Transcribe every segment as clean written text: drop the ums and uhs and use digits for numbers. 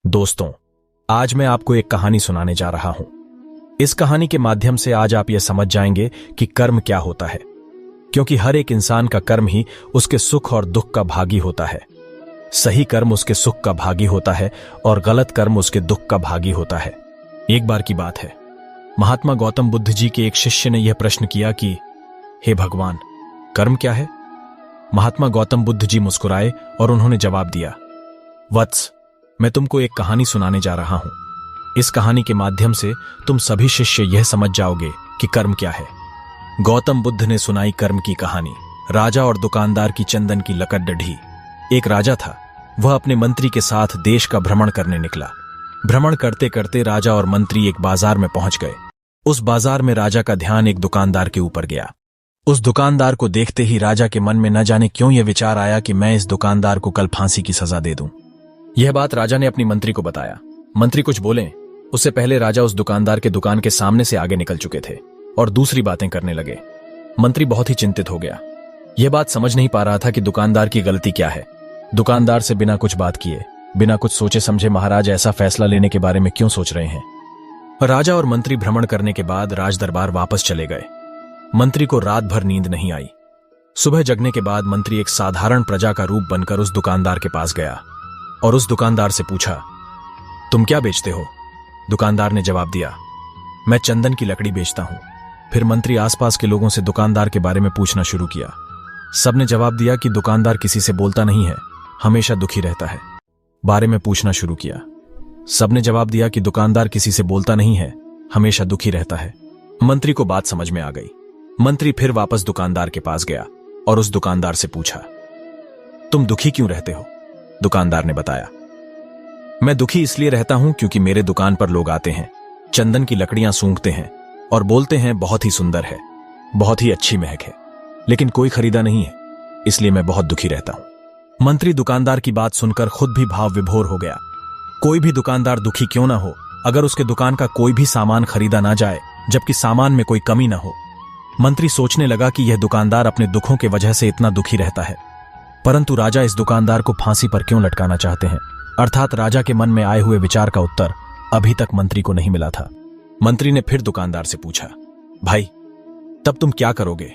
दोस्तों, आज मैं आपको एक कहानी सुनाने जा रहा हूं। इस कहानी के माध्यम से आज आप यह समझ जाएंगे कि कर्म क्या होता है, क्योंकि हर एक इंसान का कर्म ही उसके सुख और दुख का भागी होता है। सही कर्म उसके सुख का भागी होता है और गलत कर्म उसके दुख का भागी होता है। एक बार की बात है, महात्मा गौतम बुद्ध जी के एक शिष्य ने यह प्रश्न किया कि हे भगवान, कर्म क्या है? महात्मा गौतम बुद्ध जी मुस्कुराए और उन्होंने जवाब दिया, वत्स, मैं तुमको एक कहानी सुनाने जा रहा हूं। इस कहानी के माध्यम से तुम सभी शिष्य यह समझ जाओगे कि कर्म क्या है। गौतम बुद्ध ने सुनाई कर्म की कहानी। राजा और दुकानदार की चंदन की लकड़ ढी। एक राजा था, वह अपने मंत्री के साथ देश का भ्रमण करने निकला। भ्रमण करते करते राजा और मंत्री एक बाजार में पहुंच गए। उस बाजार में राजा का ध्यान एक दुकानदार के ऊपर गया। उस दुकानदार को देखते ही राजा के मन में न जाने क्यों यह विचार आया कि मैं इस दुकानदार को कल फांसी की सजा दे दूं। यह बात राजा ने अपनी मंत्री को बताया। मंत्री कुछ बोले उससे पहले राजा उस दुकानदार के दुकान के सामने से आगे निकल चुके थे और दूसरी बातें करने लगे। मंत्री बहुत ही चिंतित हो गया। यह बात समझ नहीं पा रहा था कि दुकानदार की गलती क्या है। दुकानदार से बिना कुछ बात किए, बिना कुछ सोचे समझे महाराज ऐसा फैसला लेने के बारे में क्यों सोच रहे हैं। राजा और मंत्री भ्रमण करने के बाद राज दरबार वापस चले गए। मंत्री को रात भर नींद नहीं आई। सुबह जगने के बाद मंत्री एक साधारण प्रजा का रूप बनकर उस दुकानदार के पास गया और उस दुकानदार से पूछा, तुम क्या बेचते हो? दुकानदार ने जवाब दिया, मैं चंदन की लकड़ी बेचता हूं। फिर मंत्री आसपास के लोगों से दुकानदार के बारे में पूछना शुरू किया। सबने जवाब दिया कि दुकानदार किसी से बोलता नहीं है, हमेशा दुखी रहता है। बारे में पूछना शुरू किया। सबने जवाब दिया कि दुकानदार किसी से बोलता नहीं है, हमेशा दुखी रहता है। मंत्री को बात समझ में आ गई। मंत्री फिर वापस दुकानदार के पास गया और उस दुकानदार से पूछा, तुम दुखी क्यों रहते हो? दुकानदार ने बताया, मैं दुखी इसलिए रहता हूं क्योंकि मेरे दुकान पर लोग आते हैं, चंदन की लकड़ियां सूंघते हैं और बोलते हैं बहुत ही सुंदर है, बहुत ही अच्छी महक है, लेकिन कोई खरीदा नहीं है, इसलिए मैं बहुत दुखी रहता हूं। मंत्री दुकानदार की बात सुनकर खुद भी भाव विभोर हो गया। कोई भी दुकानदार दुखी क्यों ना हो अगर उसके दुकान का कोई भी सामान खरीदा ना जाए, जबकि सामान में कोई कमी ना हो। मंत्री सोचने लगा कि यह दुकानदार अपने दुखों की वजह से इतना दुखी रहता है, परंतु राजा इस दुकानदार को फांसी पर क्यों लटकाना चाहते हैं? अर्थात राजा के मन में आए हुए विचार का उत्तर अभी तक मंत्री को नहीं मिला था। मंत्री ने फिर दुकानदार से पूछा, भाई, तब तुम क्या करोगे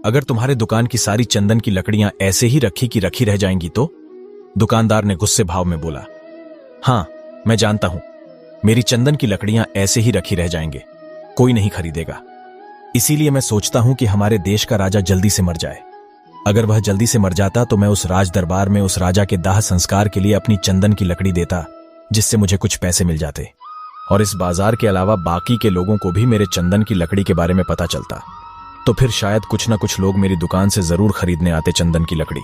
अगर तुम्हारे दुकान की सारी चंदन की लकड़ियां ऐसे ही रखी की रखी रह जाएंगी तो? दुकानदार ने गुस्से भाव में बोला, हां, मैं जानता हूं, मेरी चंदन की लकड़ियां ऐसे ही रखी रह जाएंगे, कोई नहीं खरीदेगा। इसीलिए मैं सोचता हूं कि हमारे देश का राजा जल्दी से मर जाए। अगर वह जल्दी से मर जाता तो मैं उस राज दरबार में उस राजा के दाह संस्कार के लिए अपनी चंदन की लकड़ी देता, जिससे मुझे कुछ पैसे मिल जाते और इस बाजार के अलावा बाकी के लोगों को भी मेरे चंदन की लकड़ी के बारे में पता चलता, तो फिर शायद कुछ ना कुछ लोग मेरी दुकान से जरूर खरीदने आते चंदन की लकड़ी।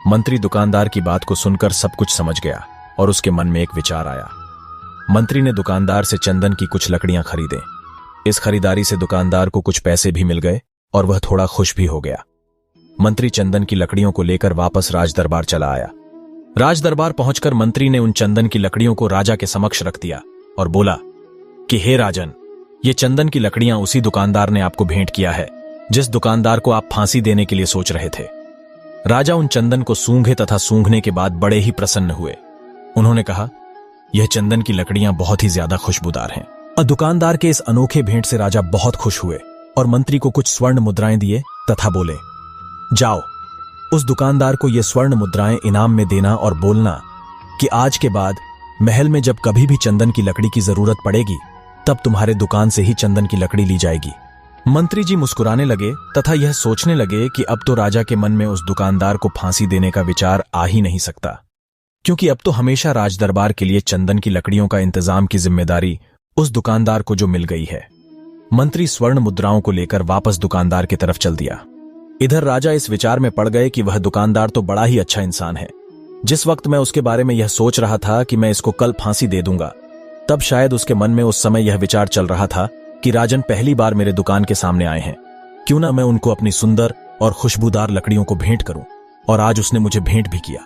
मंत्री दुकानदार की बात को सुनकर सब कुछ समझ गया और उसके मन में एक विचार आया। मंत्री ने दुकानदार से चंदन की कुछ लकड़ियां खरीदे। इस खरीदारी से दुकानदार को कुछ पैसे भी मिल गए और वह थोड़ा खुश भी हो गया। मंत्री चंदन की लकड़ियों को लेकर वापस राज दरबार चला आया। राज दरबार पहुंचकर मंत्री ने उन चंदन की लकड़ियों को राजा के समक्ष रख दिया और बोला कि हे राजन, ये चंदन की लकड़ियां उसी दुकानदार ने आपको भेंट किया है जिस दुकानदार को आप फांसी देने के लिए सोच रहे थे। राजा उन चंदन को सूंघे तथा सूंघने के बाद बड़े ही प्रसन्न हुए। उन्होंने कहा, यह चंदन की लकड़ियां बहुत ही ज्यादा खुशबूदार हैं। दुकानदार के इस अनोखे भेंट से राजा बहुत खुश हुए और मंत्री को कुछ स्वर्ण मुद्राएं दिए तथा बोले, जाओ, उस दुकानदार को ये स्वर्ण मुद्राएं इनाम में देना और बोलना कि आज के बाद महल में जब कभी भी चंदन की लकड़ी की जरूरत पड़ेगी तब तुम्हारे दुकान से ही चंदन की लकड़ी ली जाएगी। मंत्री जी मुस्कुराने लगे तथा यह सोचने लगे कि अब तो राजा के मन में उस दुकानदार को फांसी देने का विचार आ ही नहीं सकता, क्योंकि अब तो हमेशा राज दरबार के लिए चंदन की लकड़ियों का इंतजाम की जिम्मेदारी उस दुकानदार को जो मिल गई है। मंत्री स्वर्ण मुद्राओं को लेकर वापस दुकानदार की तरफ चल दिया। इधर राजा इस विचार में पड़ गए कि वह दुकानदार तो बड़ा ही अच्छा इंसान है। जिस वक्त मैं उसके बारे में यह सोच रहा था कि मैं इसको कल फांसी दे दूंगा, तब शायद उसके मन में उस समय यह विचार चल रहा था कि राजन पहली बार मेरे दुकान के सामने आए हैं, क्यों ना मैं उनको अपनी सुंदर और खुशबूदार लकड़ियों को भेंट करूं। और आज उसने मुझे भेंट भी किया।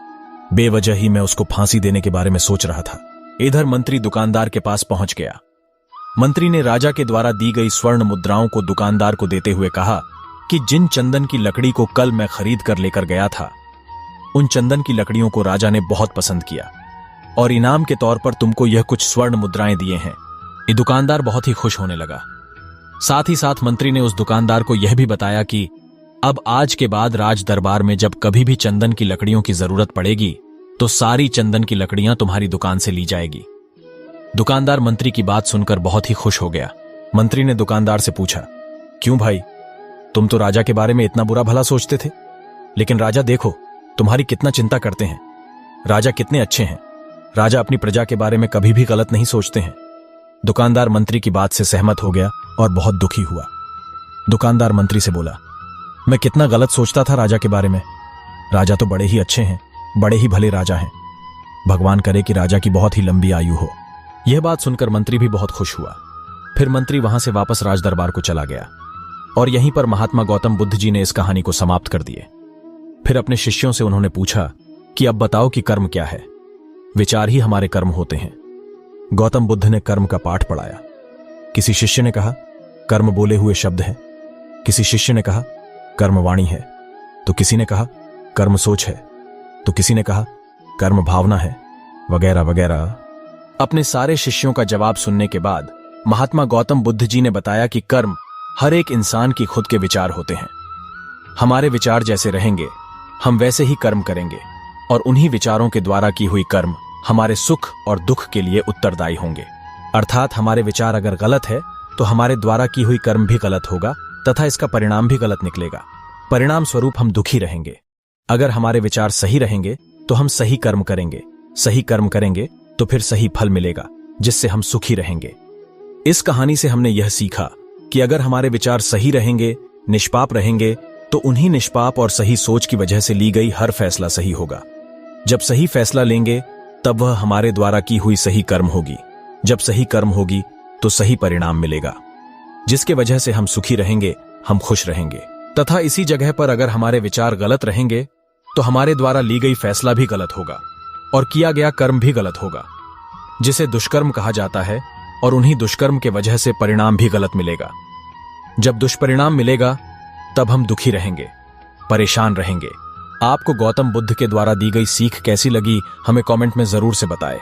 बेवजह ही मैं उसको फांसी देने के बारे में सोच रहा था। इधर मंत्री दुकानदार के पास पहुंच गया। मंत्री ने राजा के द्वारा दी गई स्वर्ण मुद्राओं को दुकानदार को देते हुए कहा कि जिन चंदन की लकड़ी को कल मैं खरीद कर लेकर गया था, उन चंदन की लकड़ियों को राजा ने बहुत पसंद किया। और इनाम के तौर पर तुमको यह कुछ स्वर्ण मुद्राएं दिए हैं। ये दुकानदार बहुत ही खुश होने लगा। साथ ही साथ मंत्री ने उस दुकानदार को यह भी बताया कि अब आज के बाद राज दरबार में जब कभी भी चंदन की लकड़ियों की जरूरत पड़ेगी तो सारी चंदन की लकड़ियां तुम्हारी दुकान से ली जाएगी। दुकानदार मंत्री की बात सुनकर बहुत ही खुश हो गया। मंत्री ने दुकानदार से पूछा, क्यों भाई, तुम तो राजा के बारे में इतना बुरा भला सोचते थे, लेकिन राजा देखो तुम्हारी कितना चिंता करते हैं। राजा कितने अच्छे हैं। राजा अपनी प्रजा के बारे में कभी भी गलत नहीं सोचते हैं। दुकानदार मंत्री की बात से सहमत हो गया और बहुत दुखी हुआ। दुकानदार मंत्री से बोला, मैं कितना गलत सोचता था राजा के बारे में। राजा तो बड़े ही अच्छे हैं, बड़े ही भले राजा हैं। भगवान करे कि राजा की बहुत ही लंबी आयु हो। यह बात सुनकर मंत्री भी बहुत खुश हुआ। फिर मंत्री वहां से वापस राजदरबार को चला गया और यहीं पर महात्मा गौतम बुद्ध जी ने इस कहानी को समाप्त कर दिए। फिर अपने शिष्यों से उन्होंने पूछा कि अब बताओ कि कर्म क्या है। विचार ही हमारे कर्म होते हैं। गौतम बुद्ध ने कर्म का पाठ पढ़ाया। किसी शिष्य ने कहा, कर्म बोले हुए शब्द है। किसी शिष्य ने कहा, कर्म वाणी है। तो किसी ने कहा, कर्म सोच है। तो किसी ने कहा, कर्म भावना है, वगैरह वगैरह। अपने सारे शिष्यों का जवाब सुनने के बाद महात्मा गौतम बुद्ध जी ने बताया कि कर्म हर एक इंसान की खुद के विचार होते हैं। हमारे विचार जैसे रहेंगे हम वैसे ही कर्म करेंगे और उन्हीं विचारों के द्वारा की हुई कर्म हमारे सुख और दुख के लिए उत्तरदायी होंगे। अर्थात हमारे विचार अगर गलत है तो हमारे द्वारा की हुई कर्म भी गलत होगा तथा इसका परिणाम भी गलत निकलेगा। परिणाम स्वरूप हम दुखी रहेंगे। अगर हमारे विचार सही रहेंगे तो हम सही कर्म करेंगे। सही कर्म करेंगे तो फिर सही फल मिलेगा, जिससे हम सुखी रहेंगे। इस कहानी से हमने यह सीखा कि अगर हमारे विचार सही रहेंगे, निष्पाप रहेंगे, तो उन्हीं निष्पाप और सही सोच की वजह से ली गई हर फैसला सही होगा। जब सही फैसला लेंगे तब वह हमारे द्वारा की हुई सही कर्म होगी। जब सही कर्म होगी तो सही परिणाम मिलेगा, जिसके वजह से हम सुखी रहेंगे, हम खुश रहेंगे। तथा इसी जगह पर अगर हमारे विचार गलत रहेंगे तो हमारे द्वारा ली गई फैसला भी गलत होगा और किया गया कर्म भी गलत होगा, जिसे दुष्कर्म कहा जाता है। और उन्हीं दुष्कर्म के वजह से परिणाम भी गलत मिलेगा। जब दुष्परिणाम मिलेगा तब हम दुखी रहेंगे, परेशान रहेंगे। आपको गौतम बुद्ध के द्वारा दी गई सीख कैसी लगी, हमें कमेंट में जरूर से बताएं।